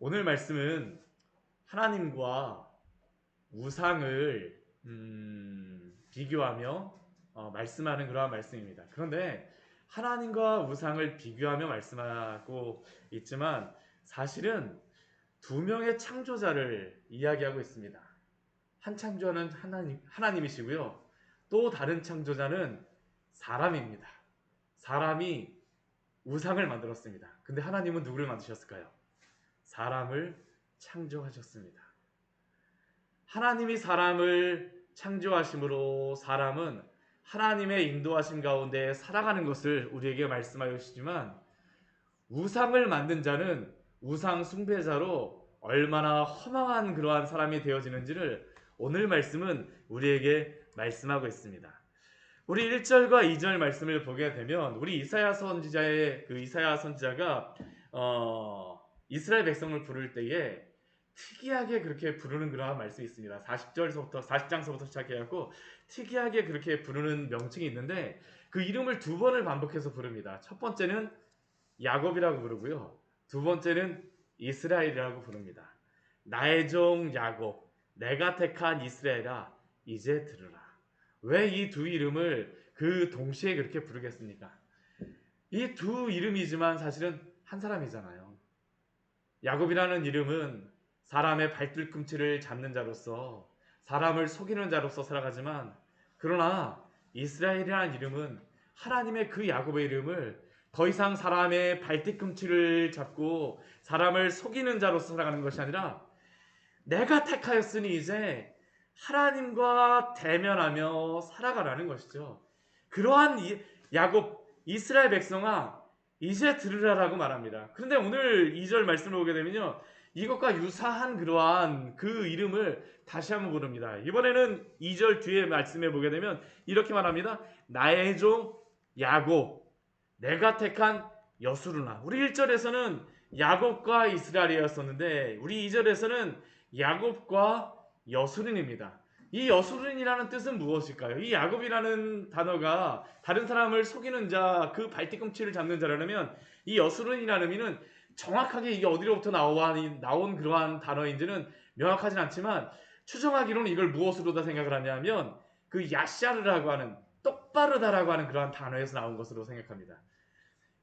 오늘 말씀은 하나님과 우상을 비교하며 말씀하는 그러한 말씀입니다. 그런데 하나님과 우상을 비교하며 말씀하고 있지만 사실은 두 명의 창조자를 이야기하고 있습니다. 한 창조자는 하나님이시고요. 또 다른 창조자는 사람입니다. 사람이 우상을 만들었습니다. 근데 하나님은 누구를 만드셨을까요? 사람을 창조하셨습니다. 하나님이 사람을 창조하심으로 사람은 하나님의 인도하심 가운데 살아가는 것을 우리에게 말씀하여 주시지만, 우상을 만든 자는 우상 숭배자로 얼마나 허망한 그러한 사람이 되어지는지를 오늘 말씀은 우리에게 말씀하고 있습니다. 우리 1절과 2절 말씀을 보게 되면 우리 이사야 선지자가 이스라엘 백성을 부를 때에 특이하게 그렇게 부르는 그러한 말씀이 있습니다. 40장서부터 시작해갖고 특이하게 그렇게 부르는 명칭이 있는데 그 이름을 두 번을 반복해서 부릅니다. 첫 번째는 야곱이라고 부르고요. 두 번째는 이스라엘이라고 부릅니다. 나의 종 야곱, 내가 택한 이스라엘아, 이제 들으라. 왜 이 두 이름을 그 동시에 그렇게 부르겠습니까? 이 두 이름이지만 사실은 한 사람이잖아요. 야곱이라는 이름은 사람의 발뒤꿈치를 잡는 자로서, 사람을 속이는 자로서 살아가지만, 그러나 이스라엘이라는 이름은 하나님의 그 야곱의 이름을 더 이상 사람의 발뒤꿈치를 잡고 사람을 속이는 자로서 살아가는 것이 아니라 내가 택하였으니 이제 하나님과 대면하며 살아가라는 것이죠. 그러한 야곱, 이스라엘 백성아, 이제 들으라라고 말합니다. 그런데 오늘 2절 말씀을 보게 되면요, 이것과 유사한 그러한 그 이름을 다시 한번 부릅니다. 이번에는 2절 뒤에 말씀해 보게 되면 이렇게 말합니다. 나의 종 야곱, 내가 택한 여수르나. 우리 1절에서는 야곱과 이스라엘이었었는데 우리 2절에서는 야곱과 여수른입니다. 이 여수른이라는 뜻은 무엇일까요? 이 야곱이라는 단어가 다른 사람을 속이는 자, 그 발뒤꿈치를 잡는 자라면, 이 여수른이라는 의미는 정확하게 이게 어디로부터 나온 그러한 단어인지는 명확하진 않지만 추정하기로는 이걸 무엇으로다 생각을 하냐면 그 야샤르라고 하는, 똑바르다라고 하는 그러한 단어에서 나온 것으로 생각합니다.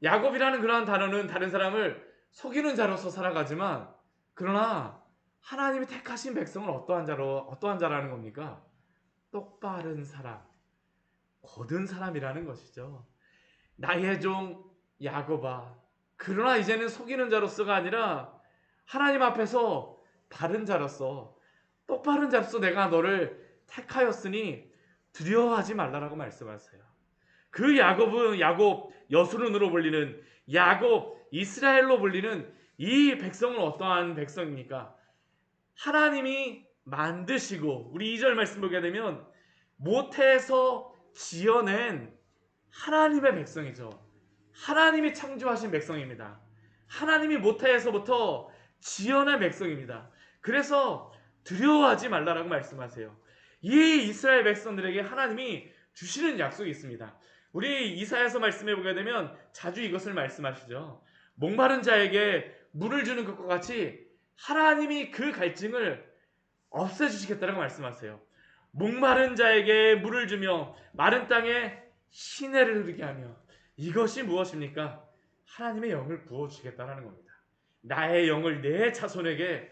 야곱이라는 그러한 단어는 다른 사람을 속이는 자로서 살아가지만, 그러나 하나님이 택하신 백성은 어떠한 자라는 겁니까? 똑바른 사람, 곧은 사람이라는 것이죠. 나의 종 야곱아, 그러나 이제는 속이는 자로서가 아니라 하나님 앞에서 바른 자로서, 똑바른 자로서 내가 너를 택하였으니 두려워하지 말라라고 말씀하세요. 그 야곱은 야곱, 여수른으로 불리는 야곱, 이스라엘로 불리는 이 백성은 어떠한 백성입니까? 하나님이 만드시고, 우리 2절 말씀 보게 되면 모태에서 지어낸 하나님의 백성이죠. 하나님이 창조하신 백성입니다. 하나님이 모태에서부터 지어낸 백성입니다. 그래서 두려워하지 말라라고 말씀하세요. 이 이스라엘 백성들에게 하나님이 주시는 약속이 있습니다. 우리 이사야서 말씀해 보게 되면 자주 이것을 말씀하시죠. 목마른 자에게 물을 주는 것과 같이 하나님이 그 갈증을 없애주시겠다라고 말씀하세요. 목마른 자에게 물을 주며 마른 땅에 시내를 흐르게 하며, 이것이 무엇입니까? 하나님의 영을 부어주시겠다라는 겁니다. 나의 영을 내 자손에게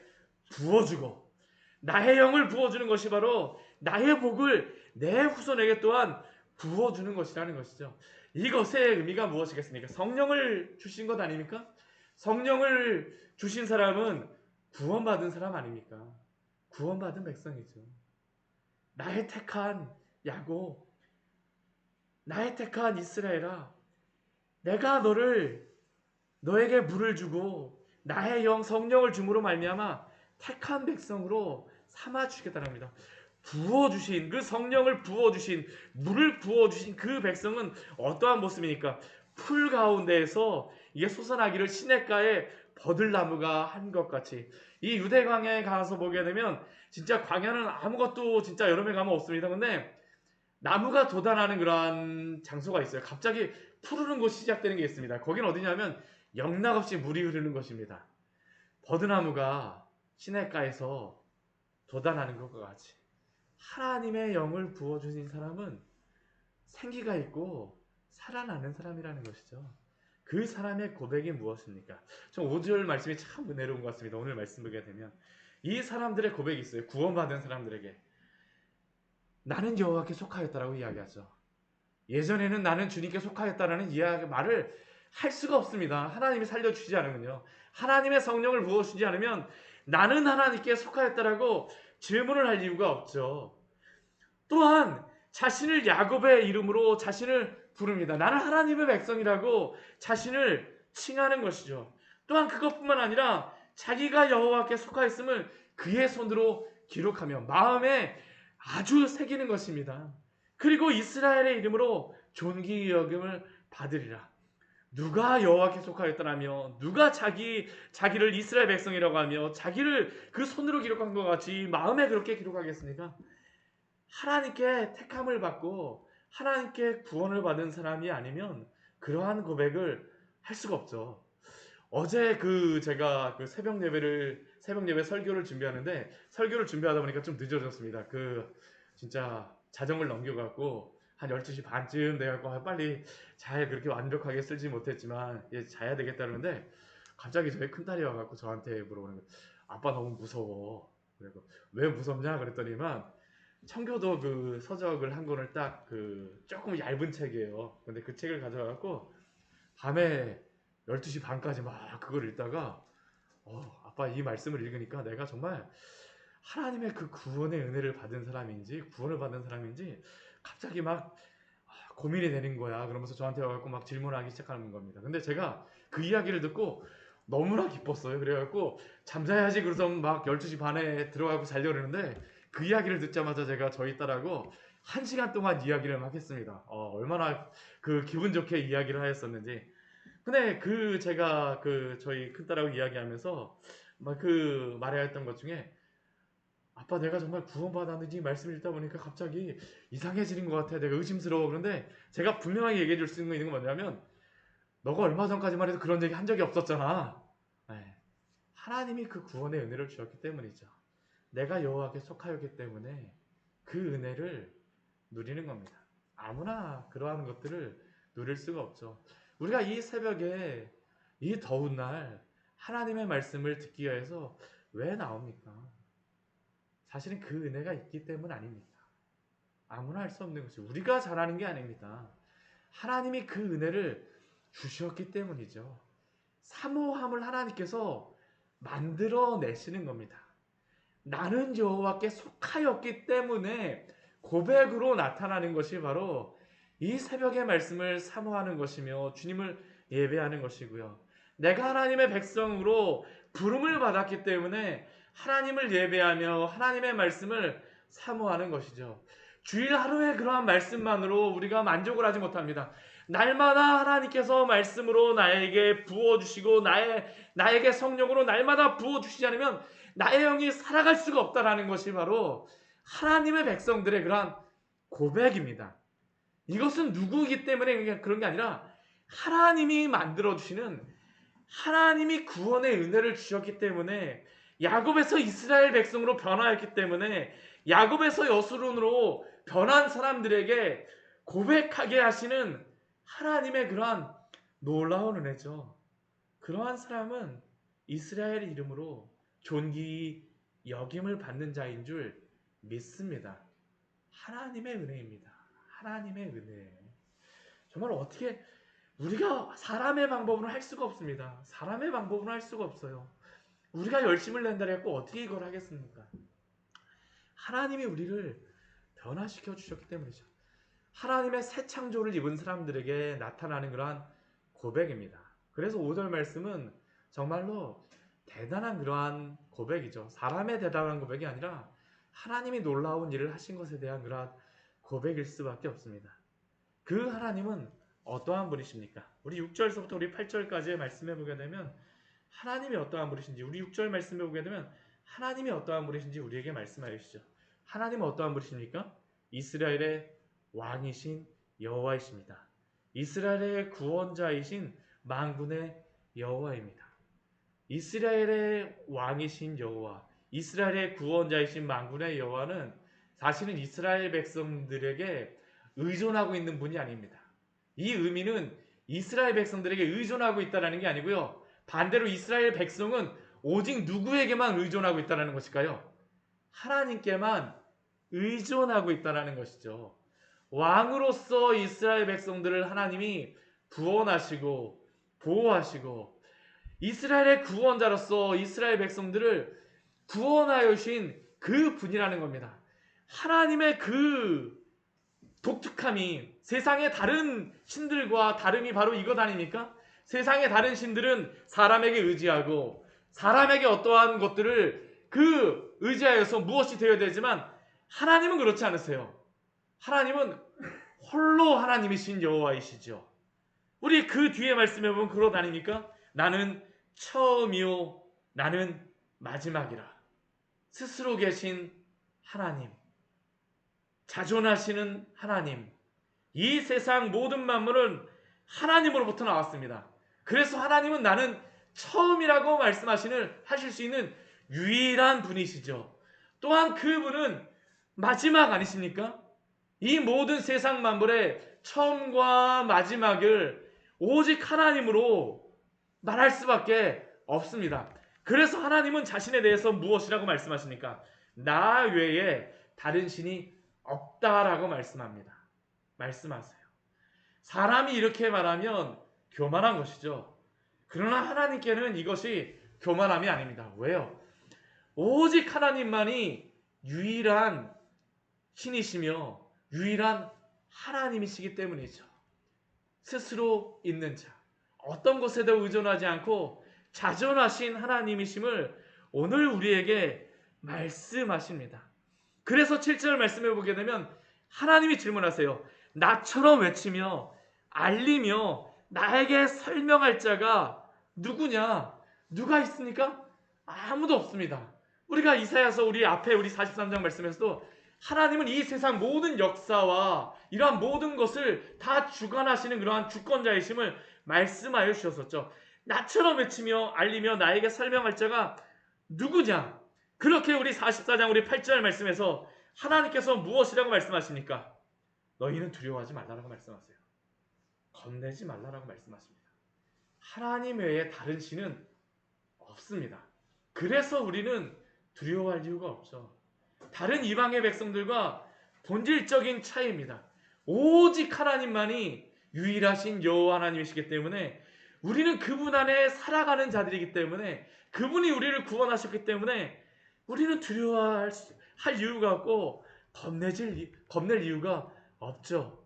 부어주고, 나의 영을 부어주는 것이 바로 나의 복을 내 후손에게 또한 부어주는 것이라는 것이죠. 이것의 의미가 무엇이겠습니까? 성령을 주신 것 아닙니까? 성령을 주신 사람은 구원받은 사람 아닙니까? 구원받은 백성이죠. 나의 택한 야곱, 나의 택한 이스라엘아, 내가 너에게 물을 주고 나의 영 성령을 줌으로 말미암아 택한 백성으로 삼아 주시겠다는 겁니다. 부어주신, 그 성령을 부어주신, 물을 부어주신 그 백성은 어떠한 모습입니까? 풀 가운데에서 이게 솟아나기를 시냇가에 버들나무가 한 것 같이. 이 유대 광야에 가서 보게 되면 진짜 광야는 아무것도 진짜 여름에 가면 없습니다. 근데 나무가 돋아나는 그러한 장소가 있어요. 갑자기 푸르른 곳이 시작되는 게 있습니다. 거긴 어디냐면 영락없이 물이 흐르는 것입니다. 버드나무가 시냇가에서 돋아나는 것과 같이 하나님의 영을 부어주신 사람은 생기가 있고 살아나는 사람이라는 것이죠. 그 사람의 고백이 무엇입니까? 저 5절 말씀이 참 은혜로운 것 같습니다. 오늘 말씀 보게 되면 이 사람들의 고백이 있어요. 구원받은 사람들에게 나는 여호와께 속하였다라고 이야기하죠. 예전에는 나는 주님께 속하였다라는 말을 할 수가 없습니다. 하나님이 살려주시지 않으면요. 하나님의 성령을 부어주시지 않으면 나는 하나님께 속하였다라고 질문을 할 이유가 없죠. 또한 자신을 야곱의 이름으로 자신을 부릅니다. 나는 하나님의 백성이라고 자신을 칭하는 것이죠. 또한 그것뿐만 아니라 자기가 여호와께 속하였음을 그의 손으로 기록하며 마음에 아주 새기는 것입니다. 그리고 이스라엘의 이름으로 존귀 여김을 받으리라. 누가 여호와께 속하였더라며 누가 자기를 이스라엘 백성이라고 하며 자기를 그 손으로 기록한 것 같이 마음에 그렇게 기록하겠습니까? 하나님께 택함을 받고 하나님께 구원을 받은 사람이 아니면 그러한 고백을 할 수가 없죠. 어제 제가 새벽 예배 설교를 준비하는데 설교를 준비하다 보니까 좀 늦어졌습니다. 진짜 자정을 넘겨갖고 한 12시 반쯤 돼갖고 빨리 잘 그렇게 완벽하게 쓰지 못했지만 자야 되겠다는데 갑자기 저희 큰딸이 와갖고 저한테 물어보는 거예요. 아빠 너무 무서워. 그리고 왜 무섭냐 그랬더니만 청교도 서적을 한 권을 딱 조금 얇은 책이에요. 근데 그 책을 가져와갖고 밤에 12시 반까지 막 그걸 읽다가 아빠 이 말씀을 읽으니까 내가 정말 하나님의 그 구원의 은혜를 받은 사람인지 구원을 받은 사람인지 갑자기 막 고민이 되는 거야. 그러면서 저한테 와갖고 막 질문하기 시작하는 겁니다. 근데 제가 그 이야기를 듣고 너무나 기뻤어요. 그래갖고 잠자야지 그래서 막 12시 반에 들어가고 자려고 그러는데 그 이야기를 듣자마자 제가 저희 딸하고 1시간 동안 이야기를 막 했습니다. 얼마나 기분 좋게 이야기를 하였었는지. 근데 제가 저희 큰딸하고 이야기하면서 막 말해야 했던 것 중에 아빠 내가 정말 구원받았는지 말씀을 읽다 보니까 갑자기 이상해지는 것 같아. 내가 의심스러워. 그런데 제가 분명하게 얘기해 줄 수 있는 건 뭐냐면 너가 얼마 전까지만 해도 그런 얘기 한 적이 없었잖아. 네. 하나님이 그 구원의 은혜를 주셨기 때문이죠. 내가 여호와께 속하였기 때문에 그 은혜를 누리는 겁니다. 아무나 그러한 것들을 누릴 수가 없죠. 우리가 이 새벽에 이 더운 날 하나님의 말씀을 듣기 위해서 왜 나옵니까? 사실은 그 은혜가 있기 때문 아닙니다. 아무나 할 수 없는 것이 우리가 잘하는 게 아닙니다. 하나님이 그 은혜를 주셨기 때문이죠. 사모함을 하나님께서 만들어내시는 겁니다. 나는 여호와께 속하였기 때문에 고백으로 나타나는 것이 바로 이 새벽의 말씀을 사모하는 것이며 주님을 예배하는 것이고요. 내가 하나님의 백성으로 부름을 받았기 때문에 하나님을 예배하며 하나님의 말씀을 사모하는 것이죠. 주일 하루에 그러한 말씀만으로 우리가 만족을 하지 못합니다. 날마다 하나님께서 말씀으로 나에게 부어주시고 나에게 성령으로 날마다 부어주시지 않으면 나의 영이 살아갈 수가 없다라는 것이 바로 하나님의 백성들의 그러한 고백입니다. 이것은 누구이기 때문에 그런 게 아니라 하나님이 만들어주시는 하나님이 구원의 은혜를 주셨기 때문에 야곱에서 이스라엘 백성으로 변화했기 때문에 야곱에서 여수론으로 변한 사람들에게 고백하게 하시는 하나님의 그러한 놀라운 은혜죠. 그러한 사람은 이스라엘 이름으로 존귀 여김을 받는 자인 줄 믿습니다. 하나님의 은혜입니다. 하나님의 은혜. 정말 어떻게 우리가 사람의 방법으로 할 수가 없습니다. 사람의 방법으로 할 수가 없어요. 우리가 열심을 낸다 해갖고 어떻게 이걸 하겠습니까? 하나님이 우리를 변화시켜 주셨기 때문이죠. 하나님의 새 창조를 입은 사람들에게 나타나는 그러한 고백입니다. 그래서 5절 말씀은 정말로 대단한 그러한 고백이죠. 사람의 대단한 고백이 아니라 하나님이 놀라운 일을 하신 것에 대한 그러한 고백일 수밖에 없습니다. 그 하나님은 어떠한 분이십니까? 우리 6절서부터 우리 8절까지의 말씀해 보게 되면 하나님이 어떠한 분이신지, 우리 6절 말씀해 보게 되면 하나님이 어떠한 분이신지 우리에게 말씀하여 주시죠. 하나님은 어떠한 분이십니까? 이스라엘의 왕이신 여호와이십니다. 이스라엘의 구원자이신 만군의 여호와입니다. 이스라엘의 왕이신 여호와, 이스라엘의 구원자이신 만군의 여호와는 사실은 이스라엘 백성들에게 의존하고 있는 분이 아닙니다. 이 의미는 이스라엘 백성들에게 의존하고 있다는 게 아니고요. 반대로 이스라엘 백성은 오직 누구에게만 의존하고 있다는 것일까요? 하나님께만 의존하고 있다는 것이죠. 왕으로서 이스라엘 백성들을 하나님이 구원하시고 보호하시고 이스라엘의 구원자로서 이스라엘 백성들을 구원하여 주신 그 분이라는 겁니다. 하나님의 그 독특함이 세상의 다른 신들과 다름이 바로 이것 아닙니까? 세상의 다른 신들은 사람에게 의지하고 사람에게 어떠한 것들을 그 의지하여서 무엇이 되어야 되지만 하나님은 그렇지 않으세요. 하나님은 홀로 하나님이신 여호와이시죠. 우리 그 뒤에 말씀해 보면 그러다 아닙니까? 나는 처음이요 나는 마지막이라. 스스로 계신 하나님, 자존하시는 하나님, 이 세상 모든 만물은 하나님으로부터 나왔습니다. 그래서 하나님은 나는 처음이라고 하실 수 있는 유일한 분이시죠. 또한 그분은 마지막 아니십니까? 이 모든 세상 만물의 처음과 마지막을 오직 하나님으로 말할 수밖에 없습니다. 그래서 하나님은 자신에 대해서 무엇이라고 말씀하십니까? 나 외에 다른 신이 없다라고 말씀하세요. 사람이 이렇게 말하면 교만한 것이죠. 그러나 하나님께는 이것이 교만함이 아닙니다. 왜요? 오직 하나님만이 유일한 신이시며 유일한 하나님이시기 때문이죠. 스스로 있는 자, 어떤 것에도 의존하지 않고 자존하신 하나님이심을 오늘 우리에게 말씀하십니다. 그래서 7절 말씀해 보게 되면 하나님이 질문하세요. 나처럼 외치며 알리며 나에게 설명할 자가 누구냐? 누가 있습니까? 아무도 없습니다. 우리가 이사야서 우리 43장 말씀에서도 하나님은 이 세상 모든 역사와 이러한 모든 것을 다 주관하시는 그러한 주권자이심을 말씀하여 주셨었죠. 나처럼 외치며 알리며 나에게 설명할 자가 누구냐? 그렇게 우리 44장 우리 8절 말씀에서 하나님께서 무엇이라고 말씀하십니까? 너희는 두려워하지 말라라고 말씀하세요. 겁내지 말라라고 말씀하십니다. 하나님 외에 다른 신은 없습니다. 그래서 우리는 두려워할 이유가 없죠. 다른 이방의 백성들과 본질적인 차이입니다. 오직 하나님만이 유일하신 여호와 하나님이시기 때문에 우리는 그분 안에 살아가는 자들이기 때문에 그분이 우리를 구원하셨기 때문에 우리는 두려워할 이유가 없고 겁낼 이유가 없죠.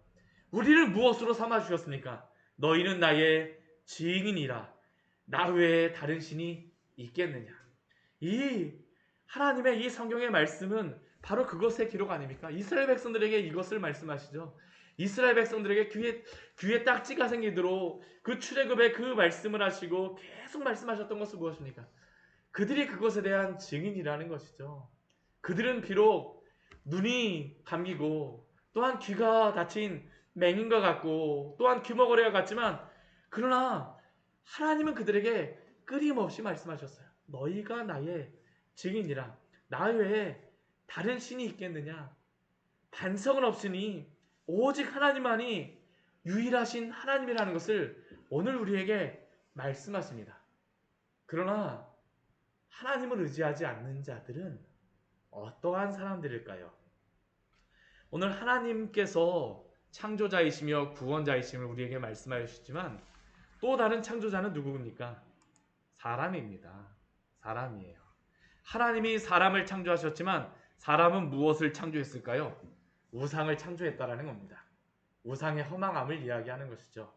우리를 무엇으로 삼아주셨습니까? 너희는 나의 증인이라. 나 외에 다른 신이 있겠느냐. 이 하나님의 이 성경의 말씀은 바로 그것의 기록 아닙니까? 이스라엘 백성들에게 이것을 말씀하시죠. 이스라엘 백성들에게 귀에 딱지가 생기도록 그 출애굽의 그 말씀을 하시고 계속 말씀하셨던 것은 무엇입니까? 그들이 그것에 대한 증인이라는 것이죠. 그들은 비록 눈이 감기고 또한 귀가 닫힌 맹인과 같고 또한 귀머거리와 같지만 그러나 하나님은 그들에게 끊임없이 말씀하셨어요. 너희가 나의 증인이라. 나 외에 다른 신이 있겠느냐? 반석은 없으니 오직 하나님만이 유일하신 하나님이라는 것을 오늘 우리에게 말씀하십니다. 그러나 하나님을 의지하지 않는 자들은 어떠한 사람들일까요? 오늘 하나님께서 창조자이시며 구원자이심을 우리에게 말씀하여 주시지만 또 다른 창조자는 누구입니까? 사람입니다. 사람이에요. 하나님이 사람을 창조하셨지만 사람은 무엇을 창조했을까요? 우상을 창조했다라는 겁니다. 우상의 허망함을 이야기하는 것이죠.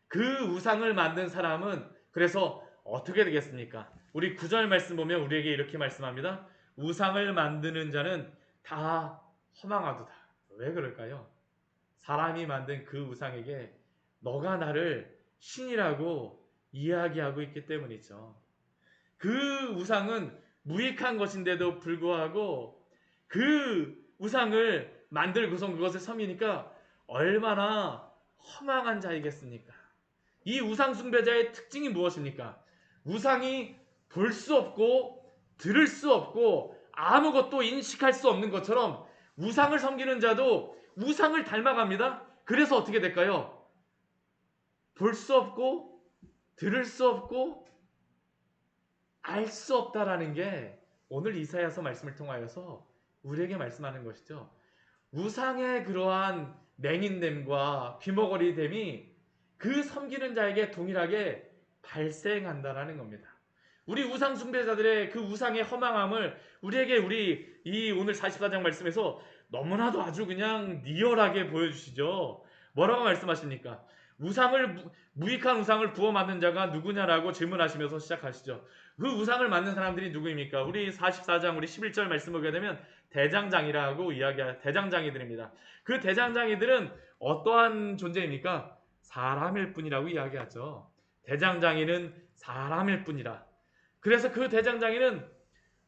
그 우상을 만든 사람은 그래서 어떻게 되겠습니까? 우리 9절 말씀 보면 우리에게 이렇게 말씀합니다. 우상을 만드는 자는 다 허망하도다. 왜 그럴까요? 사람이 만든 그 우상에게 너가 나를 신이라고 이야기하고 있기 때문이죠. 그 우상은 무익한 것인데도 불구하고 그 우상을 만들고서 그것을 섬기니까 얼마나 허망한 자이겠습니까? 이 우상 숭배자의 특징이 무엇입니까? 우상이 볼 수 없고 들을 수 없고 아무것도 인식할 수 없는 것처럼 우상을 섬기는 자도 우상을 닮아갑니다. 그래서 어떻게 될까요? 볼 수 없고 들을 수 없고 알 수 없다라는 게 오늘 이사야서 말씀을 통하여서 우리에게 말씀하는 것이죠. 우상의 그러한 맹인됨과 귀머거리됨이 그 섬기는 자에게 동일하게 발생한다라는 겁니다. 우리 우상 숭배자들의 그 우상의 허망함을 우리에게 우리 이 오늘 44장 말씀에서 너무나도 아주 그냥 리얼하게 보여주시죠. 뭐라고 말씀하십니까? 무익한 우상을 부어 만든 자가 누구냐라고 질문하시면서 시작하시죠. 그 우상을 만든 사람들이 누구입니까? 우리 44장 우리 11절 말씀 보게 되면 대장장이라고 이야기할 대장장이들입니다. 그 대장장이들은 어떠한 존재입니까? 사람일 뿐이라고 이야기하죠. 대장장이는 사람일 뿐이라. 그래서 그 대장장이는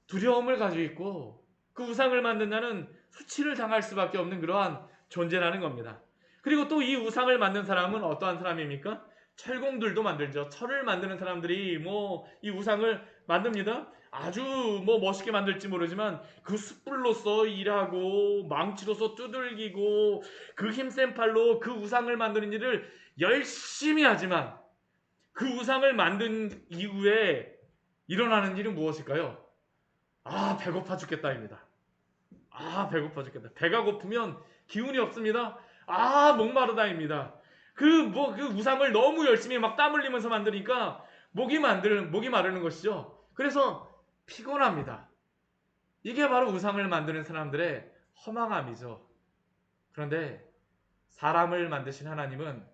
두려움을 가지고 있고 그 우상을 만든 자는 수치를 당할 수밖에 없는 그러한 존재라는 겁니다. 그리고 또 이 우상을 만든 사람은 어떠한 사람입니까? 철공들도 만들죠. 철을 만드는 사람들이 이 우상을 만듭니다. 아주 멋있게 만들지 모르지만 그 숯불로서 일하고 망치로서 두들기고 그 힘센 팔로 그 우상을 만드는 일을 열심히 하지만 그 우상을 만든 이후에 일어나는 일은 무엇일까요? 배고파 죽겠다입니다. 배고파 죽겠다. 배가 고프면 기운이 없습니다. 목마르다입니다. 그 우상을 너무 열심히 막 땀 흘리면서 만드니까 목이 마르는 것이죠. 그래서 피곤합니다. 이게 바로 우상을 만드는 사람들의 허망함이죠. 그런데 사람을 만드신 하나님은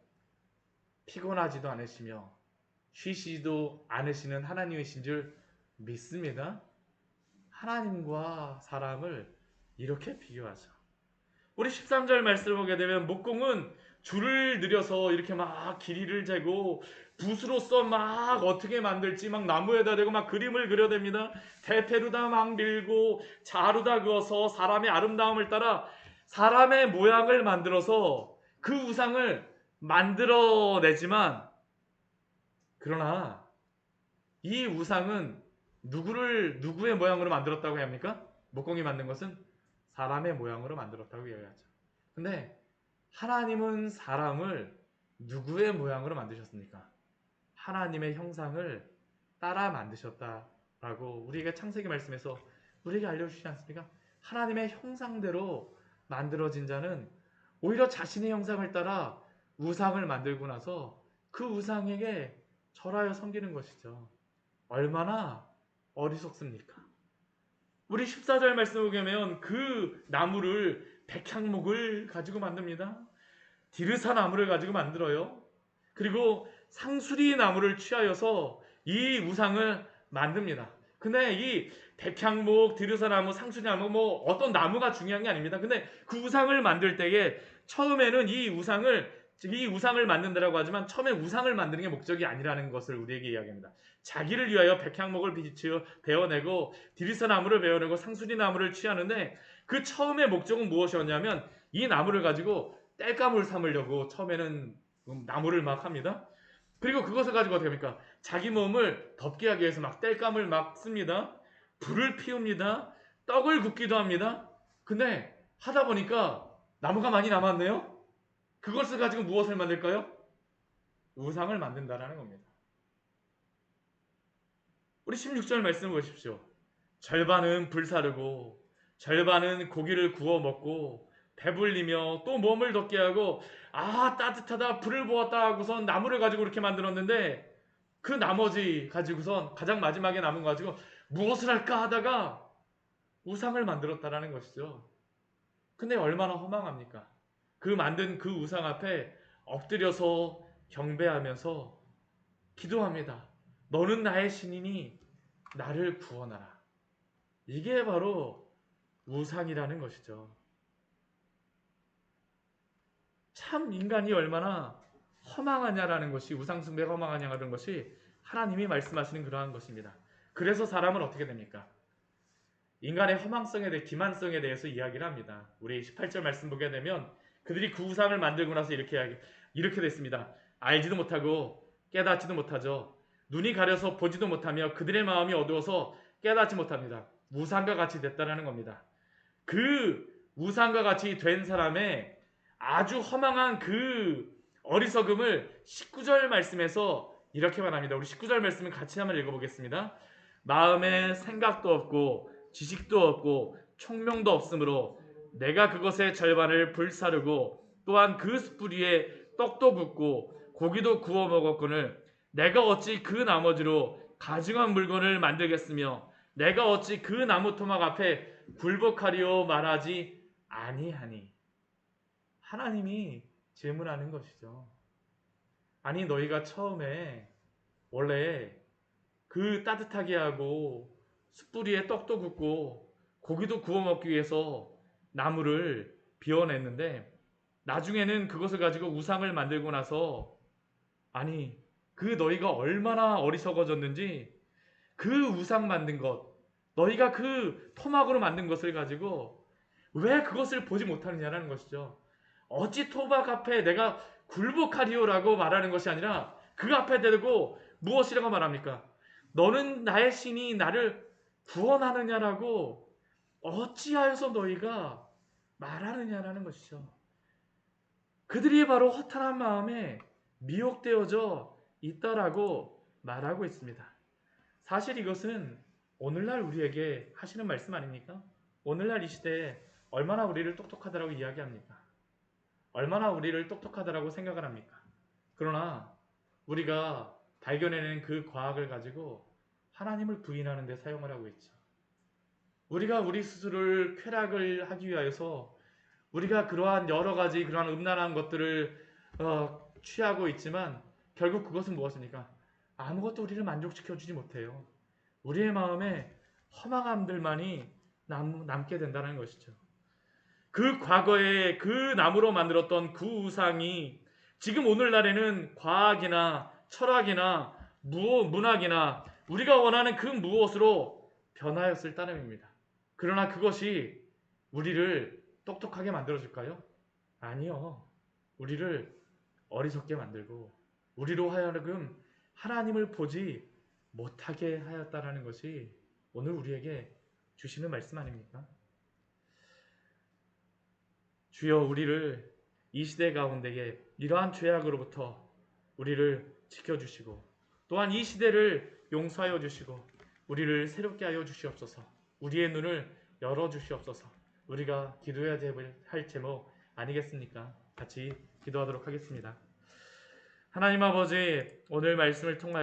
피곤하지도 않으시며 쉬시지도 않으시는 하나님이신 줄 믿습니다. 하나님과 사람을 이렇게 비교하죠. 우리 13절 말씀을 보게 되면 목공은 줄을 들여서 이렇게 막 길이를 재고 붓으로써 막 어떻게 만들지 막 나무에다 대고 막 그림을 그려댑니다. 대패로다 막 밀고 자루다 그어서 사람의 아름다움을 따라 사람의 모양을 만들어서 그 우상을 만들어내지만 그러나 이 우상은 누구의 모양으로 만들었다고 합니까? 목공이 만든 것은 사람의 모양으로 만들었다고 이야기하죠. 근데 하나님은 사람을 누구의 모양으로 만드셨습니까? 하나님의 형상을 따라 만드셨다라고 우리에게 창세기 말씀에서 우리에게 알려주시지 않습니까? 하나님의 형상대로 만들어진 자는 오히려 자신의 형상을 따라 우상을 만들고 나서 그 우상에게 절하여 섬기는 것이죠. 얼마나 어리석습니까? 우리 14절 말씀을 보면 그 나무를 백향목을 가지고 만듭니다. 디르사 나무를 가지고 만들어요. 그리고 상수리 나무를 취하여서 이 우상을 만듭니다. 근데 이 백향목, 디르사 나무, 상수리 나무 어떤 나무가 중요한 게 아닙니다. 근데 그 우상을 만들 때에 처음에는 이 우상을 만든다라고 하지만 처음에 우상을 만드는 게 목적이 아니라는 것을 우리에게 이야기합니다. 자기를 위하여 백향목을 베어내고 디리사 나무를 베어내고 상수리 나무를 취하는데 그 처음의 목적은 무엇이었냐면 이 나무를 가지고 땔감을 삼으려고 처음에는 나무를 막 합니다. 그리고 그것을 가지고 어떻게 합니까? 자기 몸을 덮게 하기 위해서 막 땔감을 막 씁니다. 불을 피웁니다. 떡을 굽기도 합니다. 근데 하다 보니까 나무가 많이 남았네요. 그것을 가지고 무엇을 만들까요? 우상을 만든다라는 겁니다. 우리 16절 말씀을 보십시오. 절반은 불사르고 절반은 고기를 구워 먹고 배불리며 또 몸을 덥게 하고 따뜻하다 불을 보았다 하고선 나무를 가지고 이렇게 만들었는데 그 나머지 가지고선 가장 마지막에 남은 거 가지고 무엇을 할까 하다가 우상을 만들었다라는 것이죠. 근데 얼마나 허망합니까? 그 만든 그 우상 앞에 엎드려서 경배하면서 기도합니다. 너는 나의 신이니 나를 구원하라. 이게 바로 우상이라는 것이죠. 참 인간이 얼마나 허망하냐라는 것이 우상숭배가 허망하냐라는 것이 하나님이 말씀하시는 그러한 것입니다. 그래서 사람은 어떻게 됩니까? 인간의 허망성에 대해 기만성에 대해서 이야기를 합니다. 우리 18절 말씀 보게 되면 그들이 그 우상을 만들고 나서 이렇게 됐습니다. 알지도 못하고 깨닫지도 못하죠. 눈이 가려서 보지도 못하며 그들의 마음이 어두워서 깨닫지 못합니다. 우상과 같이 됐다라는 겁니다. 그 우상과 같이 된 사람의 아주 허망한 그 어리석음을 19절 말씀에서 이렇게 말합니다. 우리 19절 말씀을 같이 한번 읽어보겠습니다. 마음에 생각도 없고 지식도 없고 총명도 없으므로 내가 그것의 절반을 불사르고 또한 그 숯불 위에 떡도 굽고 고기도 구워 먹었거늘 내가 어찌 그 나머지로 가증한 물건을 만들겠으며 내가 어찌 그 나무 토막 앞에 굴복하리오 말하지 아니하니. 하나님이 질문하는 것이죠. 아니 너희가 처음에 원래 그 따뜻하게 하고 숯불 위에 떡도 굽고 고기도 구워 먹기 위해서 나무를 비워냈는데 나중에는 그것을 가지고 우상을 만들고 나서 아니 그 너희가 얼마나 어리석어졌는지 그 우상 만든 것 너희가 그 토막으로 만든 것을 가지고 왜 그것을 보지 못하느냐라는 것이죠. 어찌 토막 앞에 내가 굴복하리오라고 말하는 것이 아니라 그 앞에 대고 무엇이라고 말합니까? 너는 나의 신이 나를 구원하느냐라고 어찌하여서 너희가 말하느냐라는 것이죠. 그들이 바로 허탄한 마음에 미혹되어져 있다라고 말하고 있습니다. 사실 이것은 오늘날 우리에게 하시는 말씀 아닙니까? 오늘날 이 시대에 얼마나 우리를 똑똑하다라고 이야기합니까? 얼마나 우리를 똑똑하다라고 생각을 합니까? 그러나 우리가 발견해낸 그 과학을 가지고 하나님을 부인하는 데 사용을 하고 있죠. 우리가 우리 스스로를 쾌락을 하기 위하여서 우리가 그러한 여러 가지 그러한 음란한 것들을 취하고 있지만 결국 그것은 무엇입니까? 아무것도 우리를 만족시켜주지 못해요. 우리의 마음에 허망함들만이 남게 된다는 것이죠. 그 과거에 그 나무로 만들었던 그 우상이 지금 오늘날에는 과학이나 철학이나 문학이나 우리가 원하는 그 무엇으로 변하였을 따름입니다. 그러나 그것이 우리를 똑똑하게 만들어줄까요? 아니요. 우리를 어리석게 만들고 우리로 하여금 하나님을 보지 못하게 하였다라는 것이 오늘 우리에게 주시는 말씀 아닙니까? 주여 우리를 이 시대 가운데에 이러한 죄악으로부터 우리를 지켜주시고 또한 이 시대를 용서하여 주시고 우리를 새롭게 하여 주시옵소서. 우리의 눈을 열어주시옵소서. 우리가 기도해야 할 제목 아니겠습니까? 같이 기도하도록 하겠습니다. 하나님 아버지 오늘 말씀을 통하여